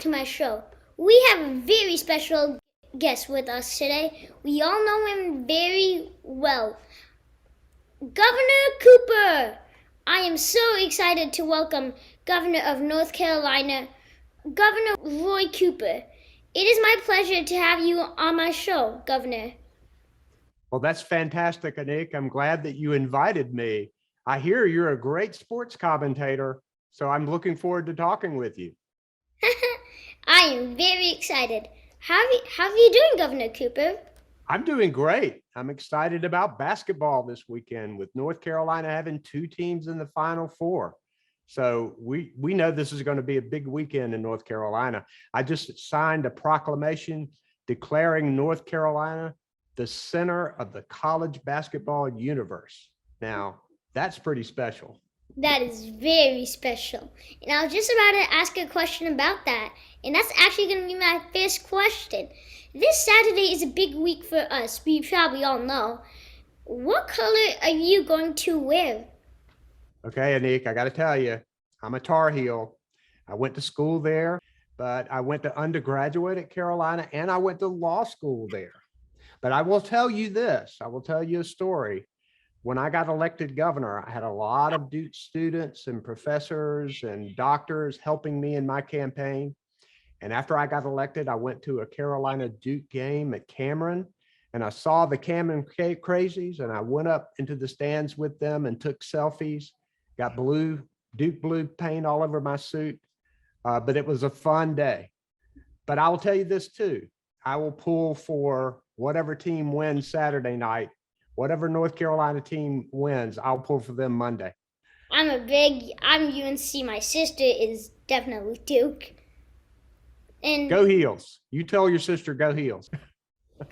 to my show. We have a very special guest with us today. We all know him very well. Governor Cooper! I am so excited to welcome Governor of North Carolina, Governor Roy Cooper. It is my pleasure to have you on my show, Governor. Well, that's fantastic, Anik. I'm glad that you invited me. I hear you're a great sports commentator, so I'm looking forward to talking with you. I am very excited. How are you doing, Governor Cooper? I'm doing great. I'm excited about basketball this weekend with North Carolina having two teams in the Final Four. So we know this is going to be a big weekend in North Carolina. I just signed a proclamation declaring North Carolina the center of the college basketball universe. Now, that's pretty special. That is very special. And I was just about to ask a question about that. And that's actually going to be my first question. This Saturday is a big week for us. We probably all know. What color are you going to wear? Okay, Anik, I got to tell you, I'm a Tar Heel. I went to school there, but I went to undergraduate at Carolina and I went to law school there. But I will tell you this, I will tell you a story. When I got elected governor, I had a lot of Duke students and professors and doctors helping me in my campaign. And after I got elected, I went to a Carolina Duke game at Cameron and I saw the Cameron Crazies and I went up into the stands with them and took selfies, got Duke blue paint all over my suit. But it was a fun day. But I will tell you this too, I will pull for whatever team wins Saturday night. Whatever North Carolina team wins, I'll pull for them Monday. I'm UNC. My sister is definitely Duke. And Go Heels. You tell your sister, go Heels.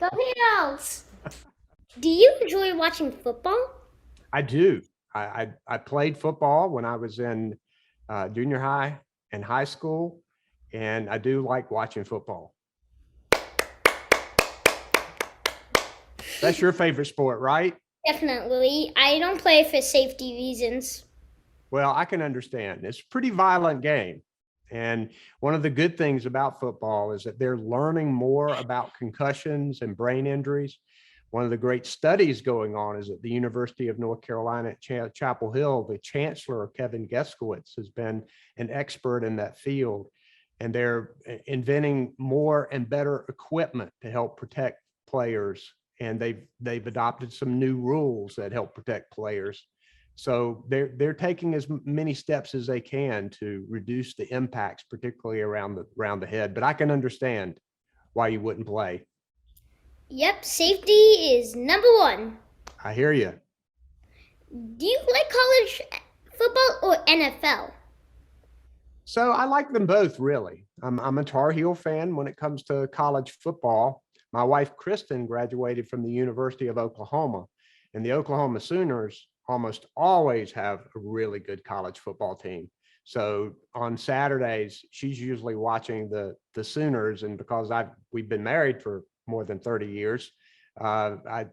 go Heels! Do you enjoy watching football? I do. I played football when I was in junior high and high school, and I do like watching football. That's your favorite sport, right? Definitely. I don't play for safety reasons. Well, I can understand. It's a pretty violent game. And one of the good things about football is that they're learning more about concussions and brain injuries. One of the great studies going on is at the University of North Carolina at Chapel Hill. The chancellor, Kevin Geskowitz, has been an expert in that field. And they're inventing more and better equipment to help protect players. And they've adopted some new rules that help protect players. So they're taking as many steps as they can to reduce the impacts, particularly around the head. But I can understand why you wouldn't play. Yep, safety is number one. I hear you. Do you like college football or NFL? So I like them both, really. I'm a Tar Heel fan when it comes to college football. My wife, Kristen, graduated from the University of Oklahoma, and the Oklahoma Sooners almost always have a really good college football team. So on Saturdays, she's usually watching the Sooners, and because we've been married for more than 30 years, I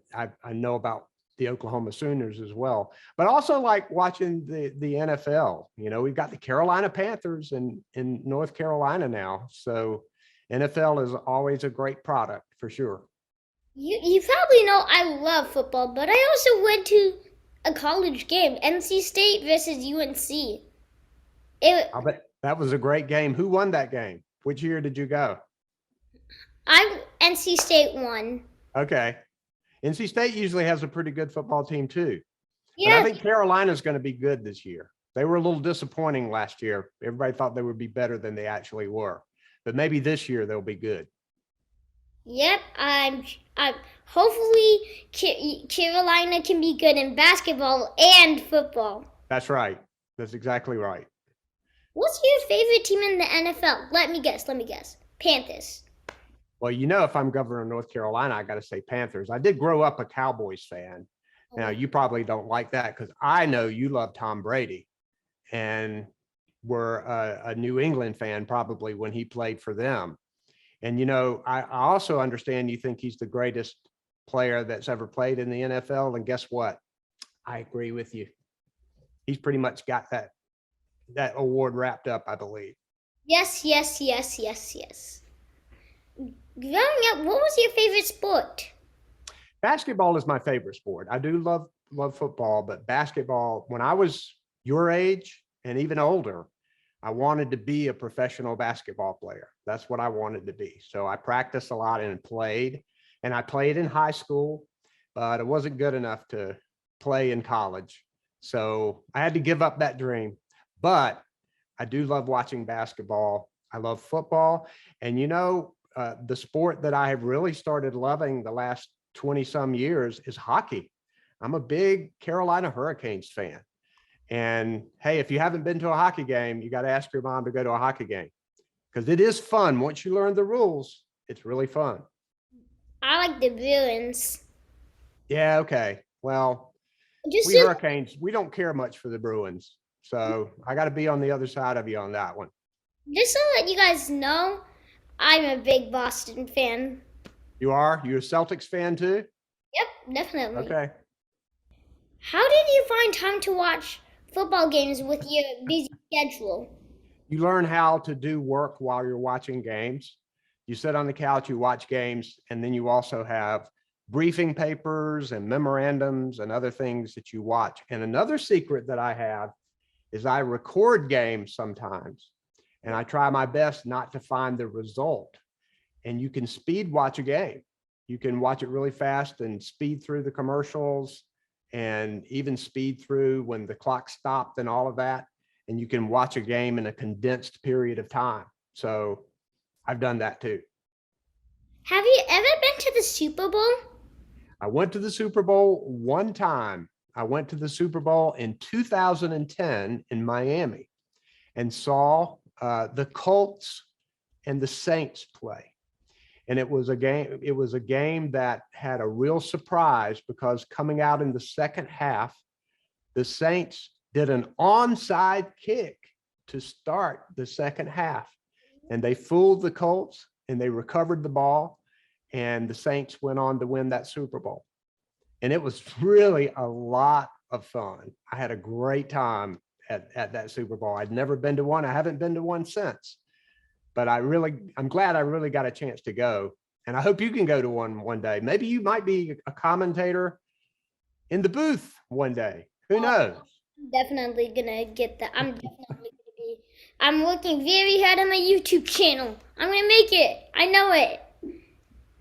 know about the Oklahoma Sooners as well. But I also like watching the NFL. You know, we've got the Carolina Panthers in North Carolina now, so NFL is always a great product for sure. You probably know I love football, but I also went to a college game, NC State versus UNC. I bet that was a great game. Who won that game? Which year did you go? NC State won. Okay. NC State usually has a pretty good football team too. But Yeah, I think Carolina's going to be good this year. They were a little disappointing last year. Everybody thought they would be better than they actually were. But maybe this year they'll be good. yep. I'm hopefully Carolina can be good in basketball and football. That's right. That's exactly right. What's your favorite team in the NFL? Let me guess. Panthers. Well, you know, if I'm governor of North Carolina, I got to say Panthers. I did grow up a Cowboys fan. Now, you probably don't like that because I know you love Tom Brady and were a New England fan probably when he played for them. And, you know, I also understand you think he's the greatest player that's ever played in the NFL. And guess what? I agree with you. He's pretty much got that award wrapped up, I believe. Yes, yes, yes, yes, yes. Growing up, what was your favorite sport? Basketball is my favorite sport. I do love football, but basketball, when I was your age and even older, I wanted to be a professional basketball player. That's what I wanted to be. So I practiced a lot and played, and I played in high school, but it wasn't good enough to play in college. So I had to give up that dream. But I do love watching basketball. I love football. And the sport that I have really started loving the last 20 some years is hockey. I'm a big Carolina Hurricanes fan. And hey, if you haven't been to a hockey game, you got to ask your mom to go to a hockey game because it is fun. Once you learn the rules, it's really fun. I like the Bruins. Yeah. Okay. Well, Just we to, Hurricanes, we don't care much for the Bruins. So I got to be on the other side of you on that one. just to let you guys know, I'm a big Boston fan. You are? You a Celtics fan too? Yep, definitely. Okay. How did you find time to watch football games with your busy schedule? You learn how to do work while you're watching games. You sit on the couch, you watch games, and then you also have briefing papers and memorandums and other things that you watch. And another secret that I have is I record games sometimes, and I try my best not to find the result. And you can speed watch a game. You can watch it really fast and speed through the commercials and even speed through when the clock stopped and all of that. And you can watch a game in a condensed period of time. So I've done that too. Have you ever been to the Super Bowl? I went to the Super Bowl one time. I went to the Super Bowl in 2010 in Miami and saw the Colts and the Saints play. And it was a game that had a real surprise because coming out in the second half, the Saints did an onside kick to start the second half. And they fooled the Colts and they recovered the ball. And the Saints went on to win that Super Bowl. And it was really a lot of fun. I had a great time at that Super Bowl. I'd never been to one. I haven't been to one since. But I'm glad I really got a chance to go. And I hope you can go to one day. Maybe you might be a commentator in the booth one day. Who Oh, knows? I'm definitely gonna get that. I'm definitely gonna be. I'm working very hard on my YouTube channel. I'm gonna make it. I know it.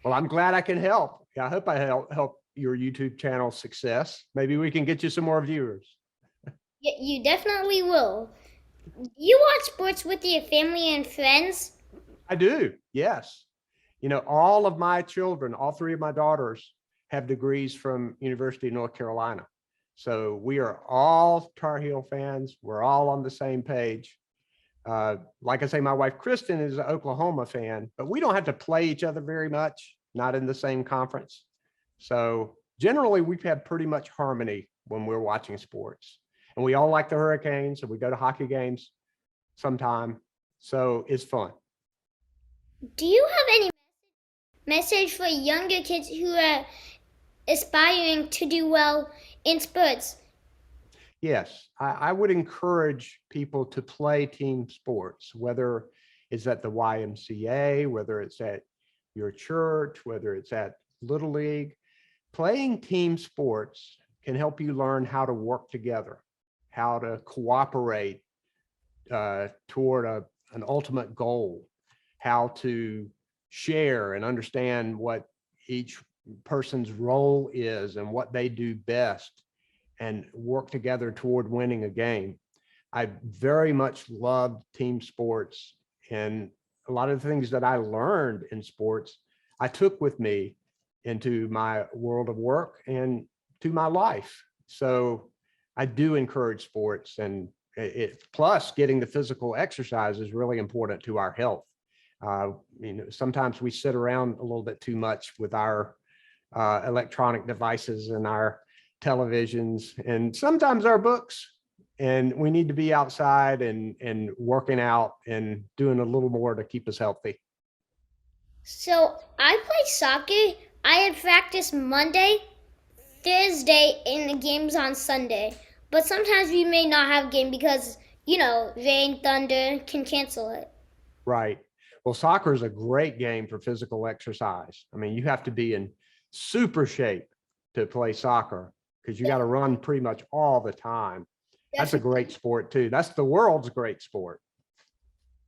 Well, I'm glad I can help. I hope I help your YouTube channel success. Maybe we can get you some more viewers. You definitely will. You watch sports with your family and friends? I do. Yes. All of my children, all three of my daughters have degrees from University of North Carolina. So we are all Tar Heel fans. We're all on the same page. Like I say, my wife, Kristen, is an Oklahoma fan, but we don't have to play each other very much, not in the same conference. So generally, we've had pretty much harmony when we're watching sports. And we all like the Hurricanes, so we go to hockey games sometime. So it's fun. Do you have any message for younger kids who are aspiring to do well in sports? Yes, I would encourage people to play team sports, whether it's at the YMCA, whether it's at your church, whether it's at Little League. Playing team sports can help you learn how to work together, how to cooperate toward an ultimate goal, how to share and understand what each person's role is and what they do best and work together toward winning a game. I very much loved team sports, and a lot of the things that I learned in sports, I took with me into my world of work and to my life. So I do encourage sports, and plus getting the physical exercise is really important to our health. Sometimes we sit around a little bit too much with our electronic devices and our televisions and sometimes our books, and we need to be outside and working out and doing a little more to keep us healthy. So I play soccer. I had practice Monday, Thursday, and the games on Sunday. But sometimes we may not have game because rain, thunder can cancel it. Right. Well, soccer is a great game for physical exercise. I mean, you have to be in super shape to play soccer because you got to run pretty much all the time. That's a great sport too. That's the world's great sport.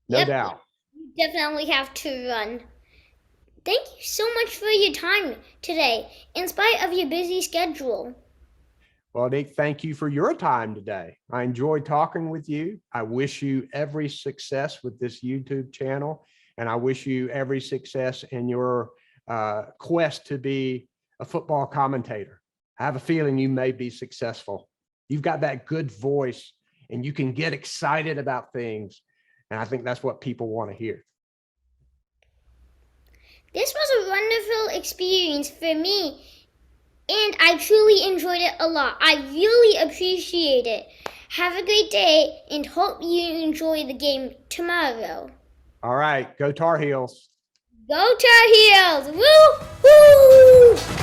No doubt. You definitely have to run. Thank you so much for your time today, in spite of your busy schedule. Well, Nick, thank you for your time today. I enjoyed talking with you. I wish you every success with this YouTube channel, and I wish you every success in your quest to be a football commentator. I have a feeling you may be successful. You've got that good voice, and you can get excited about things, and I think that's what people want to hear. This was a wonderful experience for me, and I truly enjoyed it a lot. I really appreciate it. Have a great day, and hope you enjoy the game tomorrow. All right, go Tar Heels. Go Tar Heels! Woo! Woo!